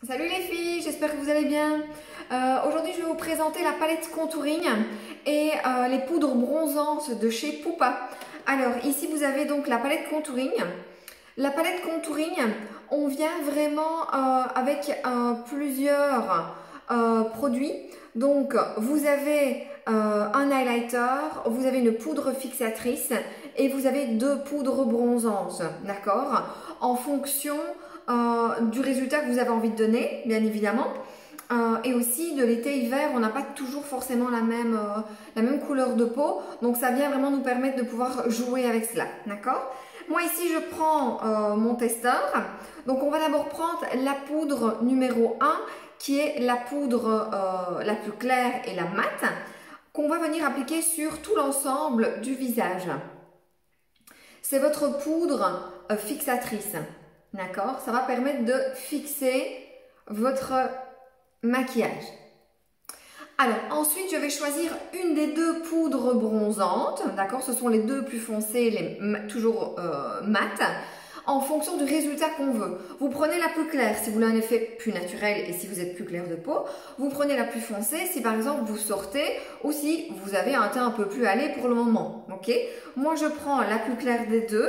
Salut les filles, j'espère que vous allez bien. Aujourd'hui, je vais vous présenter la palette contouring et les poudres bronzantes de chez Pupa. Alors ici, vous avez donc la palette contouring. La palette contouring, on vient vraiment avec plusieurs produits. Donc, vous avez un highlighter, vous avez une poudre fixatrice et vous avez deux poudres bronzantes, d'accord? En fonction du résultat que vous avez envie de donner, bien évidemment. Et aussi de l'été-hiver, on n'a pas toujours forcément la même couleur de peau. Donc ça vient vraiment nous permettre de pouvoir jouer avec cela, d'accord? Moi ici, je prends mon testeur. Donc on va d'abord prendre la poudre numéro 1, qui est la poudre la plus claire et la mate, qu'on va venir appliquer sur tout l'ensemble du visage. C'est votre poudre fixatrice. D'accord? Ça va permettre de fixer votre maquillage. Alors, ensuite, je vais choisir une des deux poudres bronzantes. D'accord? Ce sont les deux plus foncées, toujours mat, en fonction du résultat qu'on veut. Vous prenez la plus claire si vous voulez un effet plus naturel et si vous êtes plus clair de peau. Vous prenez la plus foncée si par exemple vous sortez ou si vous avez un teint un peu plus hâlé pour le moment. Ok? Moi, je prends la plus claire des deux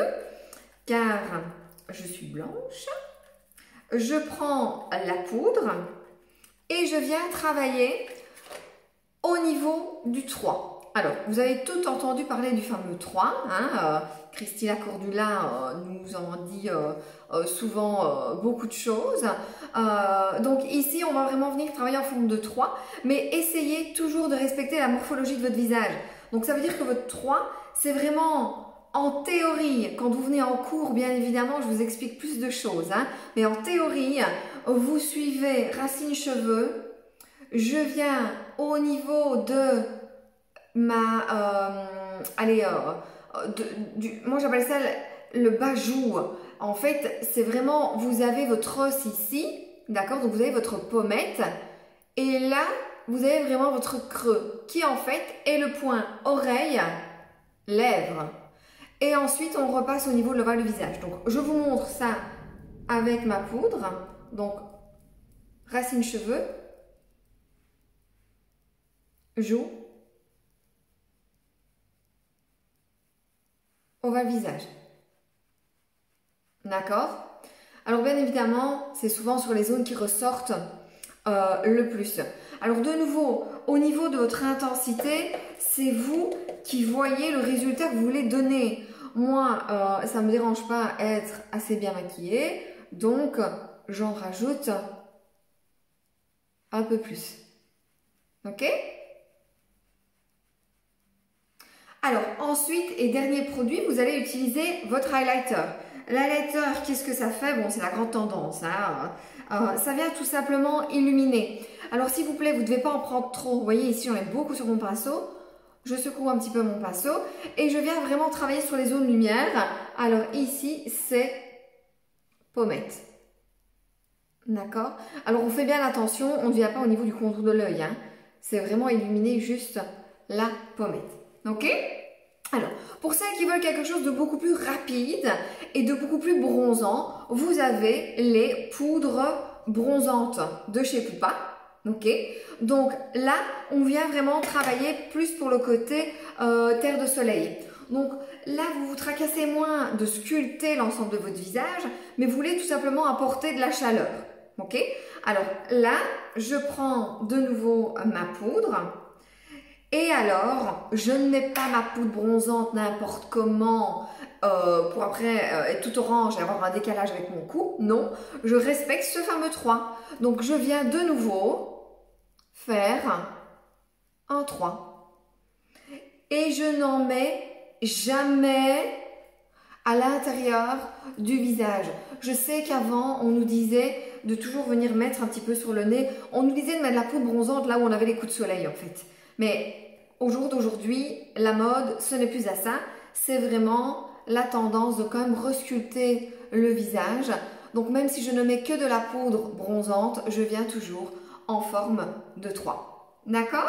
car je suis blanche. Je prends la poudre et je viens travailler au niveau du 3. Alors, vous avez tout entendu parler du fameux 3. Christina Cordula nous en dit souvent beaucoup de choses. Donc ici, on va vraiment venir travailler en forme de 3, mais essayez toujours de respecter la morphologie de votre visage. Donc ça veut dire que votre 3, c'est vraiment... En théorie, quand vous venez en cours, bien évidemment, je vous explique plus de choses. Mais en théorie, vous suivez racine cheveux. Je viens au niveau de ma... moi, j'appelle ça le bas-joue. En fait, c'est vraiment... Vous avez votre os ici, d'accord? Donc, vous avez votre pommette. Et là, vous avez vraiment votre creux, qui en fait est le point oreille, lèvres. Et ensuite, on repasse au niveau de l'ovale du visage. Donc, je vous montre ça avec ma poudre. Donc, racine cheveux, joue, ovale visage. D'accord? Alors, bien évidemment, c'est souvent sur les zones qui ressortent le plus. Alors, de nouveau, au niveau de votre intensité, c'est vous qui voyez le résultat que vous voulez donner. Moi, ça ne me dérange pas être assez bien maquillée, donc j'en rajoute un peu plus. Ok? Alors, ensuite et dernier produit, vous allez utiliser votre highlighter. L'highlighter, qu'est-ce que ça fait? Bon, c'est la grande tendance. Ça vient tout simplement illuminer. Alors, s'il vous plaît, vous ne devez pas en prendre trop. Vous voyez, ici, j'en ai beaucoup sur mon pinceau. Je secoue un petit peu mon pinceau et je viens vraiment travailler sur les zones lumière. Alors ici, c'est pommette. D'accord? Alors on fait bien attention, on ne vient pas au niveau du contour de l'œil. C'est vraiment illuminer juste la pommette. Ok? Alors, pour celles qui veulent quelque chose de beaucoup plus rapide et de beaucoup plus bronzant, vous avez les poudres bronzantes de chez Pupa. Ok, donc là, on vient vraiment travailler plus pour le côté terre de soleil. Donc là, vous vous tracassez moins de sculpter l'ensemble de votre visage, mais vous voulez tout simplement apporter de la chaleur. Ok, alors là, je prends de nouveau ma poudre. Et alors, je ne mets pas ma poudre bronzante n'importe comment pour après être tout orange et avoir un décalage avec mon cou. Non, je respecte ce fameux 3. Donc, je viens de nouveau faire un 3. Et je n'en mets jamais à l'intérieur du visage. Je sais qu'avant, on nous disait de toujours venir mettre un petit peu sur le nez. On nous disait de mettre la poudre bronzante là où on avait les coups de soleil en fait. Mais au jour d'aujourd'hui, la mode, ce n'est plus à ça. C'est vraiment la tendance de quand même resculpter le visage. Donc même si je ne mets que de la poudre bronzante, je viens toujours en forme de 3. D'accord?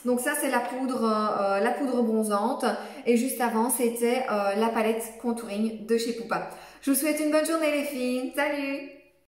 Donc ça, c'est la poudre bronzante. Et juste avant, c'était la palette contouring de chez Pupa. Je vous souhaite une bonne journée les filles. Salut!